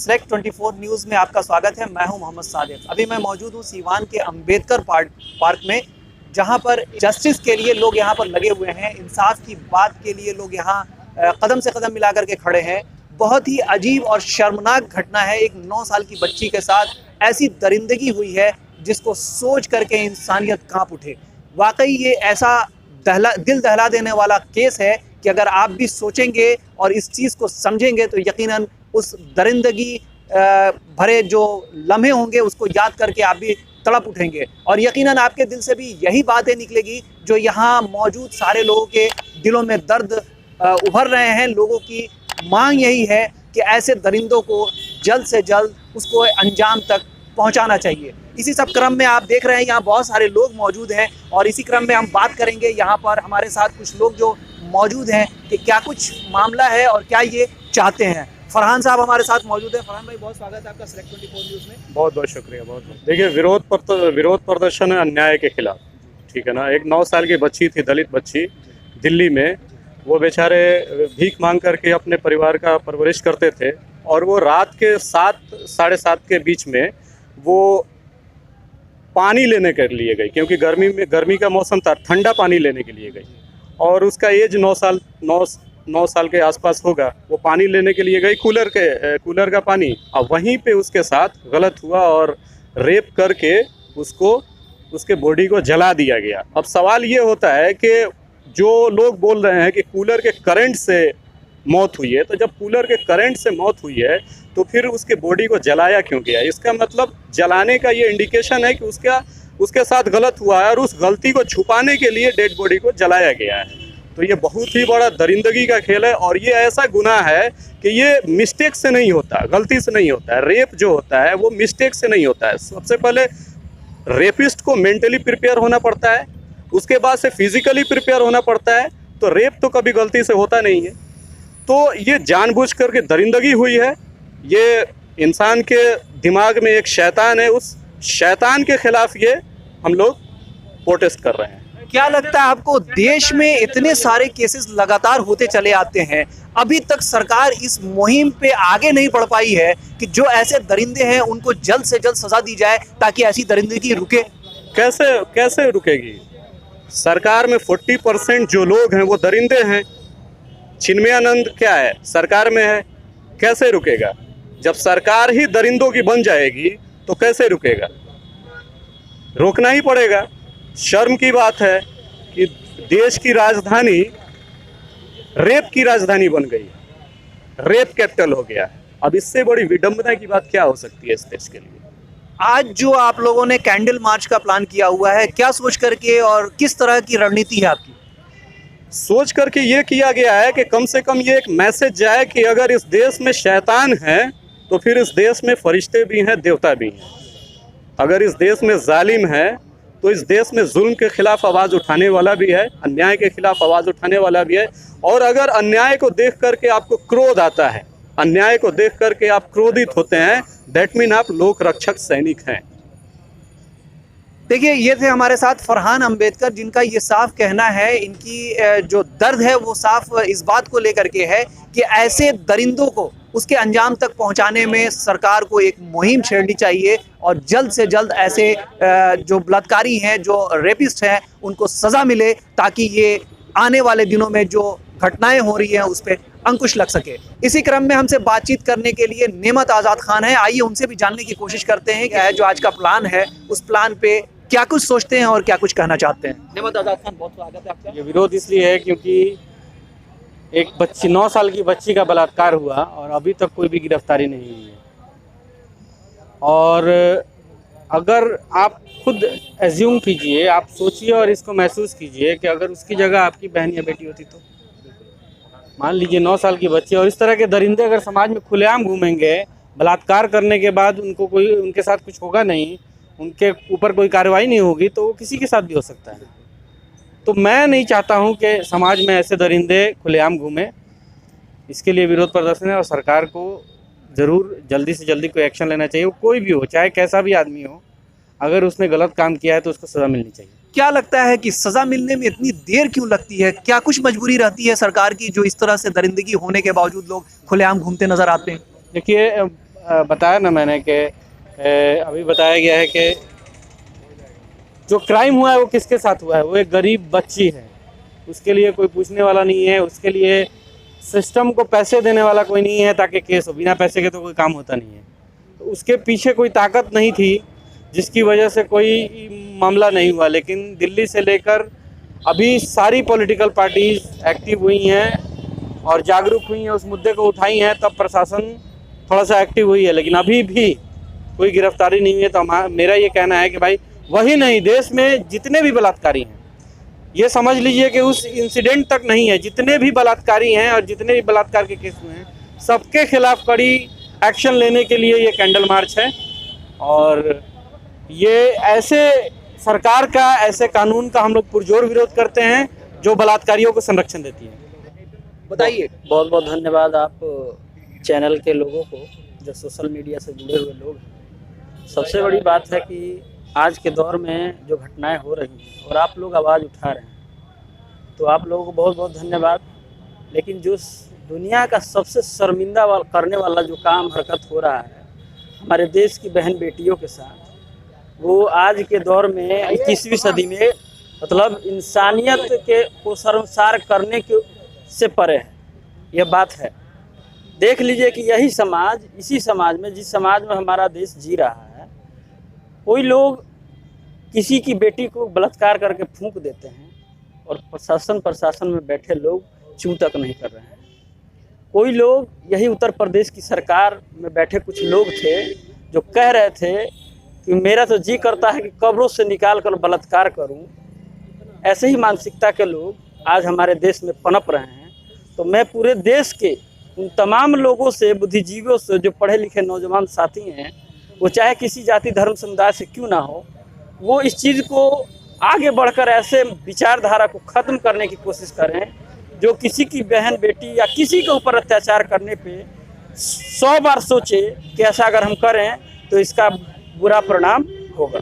Select 24 news में आपका स्वागत है। मैं हूं मोहम्मद सादिक। अभी मैं मौजूद हूं सीवान के अंबेडकर पार्क में, जहां पर जस्टिस के लिए लोग यहां पर लगे हुए हैं। इंसाफ की बात के लिए लोग यहां कदम से कदम मिला करके खड़े हैं। बहुत ही अजीब और शर्मनाक घटना है। एक 9 साल की बच्ची के साथ ऐसी दरिंदगी हुई है जिसको सोच करके इंसानियत कांप उठे। वाकई ये ऐसा दिल दहला देने वाला केस है कि अगर आप भी सोचेंगे और इस चीज़ को समझेंगे तो यकीनन उस दरिंदगी भरे जो लम्हे होंगे उसको याद करके आप भी तड़प उठेंगे और यकीनन आपके दिल से भी यही बातें निकलेगी जो यहाँ मौजूद सारे लोगों के दिलों में दर्द उभर रहे हैं। लोगों की मांग यही है कि ऐसे दरिंदों को जल्द से जल्द उसको अंजाम तक पहुंचाना चाहिए। इसी सब क्रम में आप देख रहे हैं यहाँ बहुत सारे लोग मौजूद हैं और इसी क्रम में हम बात करेंगे यहाँ पर हमारे साथ कुछ लोग जो मौजूद हैं कि क्या कुछ मामला है और क्या ये चाहते हैं। फरहान साहब हमारे साथ मौजूद हैं। फरहान भाई, बहुत स्वागत है आपका सेलेक्ट 24 न्यूज़ में। बहुत बहुत शुक्रिया। बहुत देखिए, विरोध प्रदर्शन है अन्याय के खिलाफ, ठीक है ना। एक 9 साल की बच्ची थी, दलित बच्ची, दिल्ली में। वो बेचारे भीख मांग करके अपने परिवार का परवरिश करते थे और वो रात के 7 साढ़े 7 के बीच में वो पानी लेने के लिए गई, क्योंकि गर्मी का मौसम था, ठंडा पानी लेने के लिए गई और उसका एज 9 साल के आसपास होगा। वो पानी लेने के लिए गई, कूलर का पानी, और वहीं पे उसके साथ गलत हुआ और रेप करके उसके बॉडी को जला दिया गया। अब सवाल ये होता है कि जो लोग बोल रहे हैं कि कूलर के करंट से मौत हुई है, तो जब कूलर के करंट से मौत हुई है तो फिर उसके बॉडी को जलाया क्यों गया? इसका मतलब जलाने का ये इंडिकेशन है कि उसके साथ गलत हुआ है और उस गलती को छुपाने के लिए डेड बॉडी को जलाया गया है। तो ये बहुत ही बड़ा दरिंदगी का खेल है और ये ऐसा गुनाह है कि ये मिस्टेक से नहीं होता, गलती से नहीं होता है। रेप जो होता है वो मिस्टेक से नहीं होता है। सबसे पहले रेपिस्ट को मेंटली प्रिपेयर होना पड़ता है, उसके बाद से फिजिकली प्रिपेयर होना पड़ता है। तो रेप तो कभी गलती से होता नहीं है। तो ये जानबूझ करके दरिंदगी हुई है। ये इंसान के दिमाग में एक शैतान है, उस शैतान के खिलाफ ये हम लोग प्रोटेस्ट कर रहे हैं। क्या लगता है आपको, देश में इतने सारे केसेस लगातार होते चले आते हैं, अभी तक सरकार इस मुहिम पे आगे नहीं बढ़ पाई है कि जो ऐसे दरिंदे हैं उनको जल्द से जल्द सजा दी जाए ताकि ऐसी दरिंदगी रुके? कैसे रुकेगी? सरकार में 40% जो लोग हैं वो दरिंदे हैं। चिन्मयानंद क्या है? सरकार में है। कैसे रुकेगा? जब सरकार ही दरिंदों की बन जाएगी तो कैसे रुकेगा? रोकना ही पड़ेगा। शर्म की बात है कि देश की राजधानी रेप की राजधानी बन गई है, रेप कैपिटल हो गया है। अब इससे बड़ी विडंबना की बात क्या हो सकती है इस देश के लिए? आज जो आप लोगों ने कैंडल मार्च का प्लान किया हुआ है, क्या सोच करके और किस तरह की रणनीति है आपकी? सोच करके ये किया गया है कि कम से कम ये एक मैसेज जाए कि अगर इस देश में शैतान है तो फिर इस देश में फरिश्ते भी हैं, देवता भी हैं। अगर इस देश में जालिम है तो इस देश में जुल्म के खिलाफ आवाज़ उठाने वाला भी है, अन्याय के खिलाफ आवाज़ उठाने वाला भी है। और अगर अन्याय को देख करके आपको क्रोध आता है, अन्याय को देख करके आप क्रोधित होते हैं, दैट मीन आप लोक रक्षक सैनिक हैं। देखिए, ये थे हमारे साथ फरहान अंबेडकर, जिनका ये साफ कहना है, इनकी जो दर्द है वो साफ इस बात को लेकर के है कि ऐसे दरिंदों को उसके अंजाम तक पहुंचाने में सरकार को एक मुहिम छेड़नी चाहिए और जल्द से जल्द ऐसे जो बलात्कारी हैं, जो रेपिस्ट हैं, उनको सज़ा मिले ताकि ये आने वाले दिनों में जो घटनाएं हो रही हैं उस पर अंकुश लग सके। इसी क्रम में हमसे बातचीत करने के लिए नेमत आज़ाद खान है। आइए उनसे भी जानने की कोशिश करते हैं कि जो आज का प्लान है उस प्लान पे क्या कुछ सोचते हैं और क्या कुछ कहना चाहते हैं। नेमत आज़ाद खान, बहुत स्वागत है आपका। ये विरोध इसलिए है क्योंकि एक बच्ची 9 साल की बच्ची का बलात्कार हुआ और अभी तक कोई भी गिरफ्तारी नहीं हुई है। और अगर आप खुद एज्यूम कीजिए, आप सोचिए और इसको महसूस कीजिए कि अगर उसकी जगह आपकी बहन या बेटी होती तो मान लीजिए 9 साल की बच्ची, और इस तरह के दरिंदे अगर समाज में खुलेआम घूमेंगे, बलात्कार करने के बाद उनके साथ कुछ होगा नहीं, उनके ऊपर कोई कार्रवाई नहीं होगी, तो वो किसी के साथ भी हो सकता है। तो मैं नहीं चाहता हूं कि समाज में ऐसे दरिंदे खुलेआम घूमें। इसके लिए विरोध प्रदर्शन है और सरकार को ज़रूर जल्दी से जल्दी कोई एक्शन लेना चाहिए। वो कोई भी हो, चाहे कैसा भी आदमी हो, अगर उसने गलत काम किया है तो उसको सज़ा मिलनी चाहिए। क्या लगता है कि सज़ा मिलने में इतनी देर क्यों लगती है? क्या कुछ मजबूरी रहती है सरकार की जो इस तरह से दरिंदगी होने के बावजूद लोग खुलेआम घूमते नजर आते हैं? देखिए, बताया ना मैंने कि अभी बताया गया है कि जो क्राइम हुआ है वो किसके साथ हुआ है, वो एक गरीब बच्ची है, उसके लिए कोई पूछने वाला नहीं है, उसके लिए सिस्टम को पैसे देने वाला कोई नहीं है ताकि केस हो, बिना पैसे के तो कोई काम होता नहीं है। तो उसके पीछे कोई ताकत नहीं थी जिसकी वजह से कोई मामला नहीं हुआ, लेकिन दिल्ली से लेकर अभी सारी पॉलिटिकल पार्टीज एक्टिव हुई हैं और जागरूक हुई हैं, उस मुद्दे को उठाई हैं, तब प्रशासन थोड़ा सा एक्टिव हुई है, लेकिन अभी भी कोई गिरफ्तारी नहीं हुई है। तो मेरा ये कहना है कि भाई वही नहीं, देश में जितने भी बलात्कारी हैं, ये समझ लीजिए कि उस इंसिडेंट तक नहीं है, जितने भी बलात्कारी हैं और जितने भी बलात्कार के केस हुए हैं, सबके खिलाफ कड़ी एक्शन लेने के लिए ये कैंडल मार्च है। और ये ऐसे सरकार का, ऐसे कानून का हम लोग पुरजोर विरोध करते हैं जो बलात्कारियों को संरक्षण देती है। बताइए। बहुत बहुत धन्यवाद आप चैनल के लोगों को जो सोशल मीडिया से जुड़े हुए लोग हैं। सबसे बड़ी बात है कि आज के दौर में जो घटनाएं हो रही हैं और आप लोग आवाज़ उठा रहे हैं, तो आप लोगों को बहुत बहुत धन्यवाद। लेकिन जो दुनिया का सबसे शर्मिंदा करने वाला जो काम हरकत हो रहा है हमारे देश की बहन बेटियों के साथ, वो आज के दौर में 21वीं सदी में मतलब इंसानियत के को शर्मसार करने के से परे है। यह बात है। देख लीजिए कि यही समाज, इसी समाज में, जिस समाज में हमारा देश जी रहा है, कोई लोग किसी की बेटी को बलात्कार करके फूंक देते हैं और प्रशासन में बैठे लोग चूं तक नहीं कर रहे हैं। कोई लोग, यही उत्तर प्रदेश की सरकार में बैठे कुछ लोग थे जो कह रहे थे कि मेरा तो जी करता है कि कब्रों से निकाल कर बलात्कार करूं। ऐसे ही मानसिकता के लोग आज हमारे देश में पनप रहे हैं। तो मैं पूरे देश के उन तमाम लोगों से, बुद्धिजीवियों से, जो पढ़े लिखे नौजवान साथी हैं, वो चाहे किसी जाति धर्म समुदाय से क्यों ना हो, वो इस चीज़ को आगे बढ़कर ऐसे विचारधारा को ख़त्म करने की कोशिश करें जो किसी की बहन बेटी या किसी के ऊपर अत्याचार करने पे 100 बार सोचे कि ऐसा अगर हम करें तो इसका बुरा परिणाम होगा।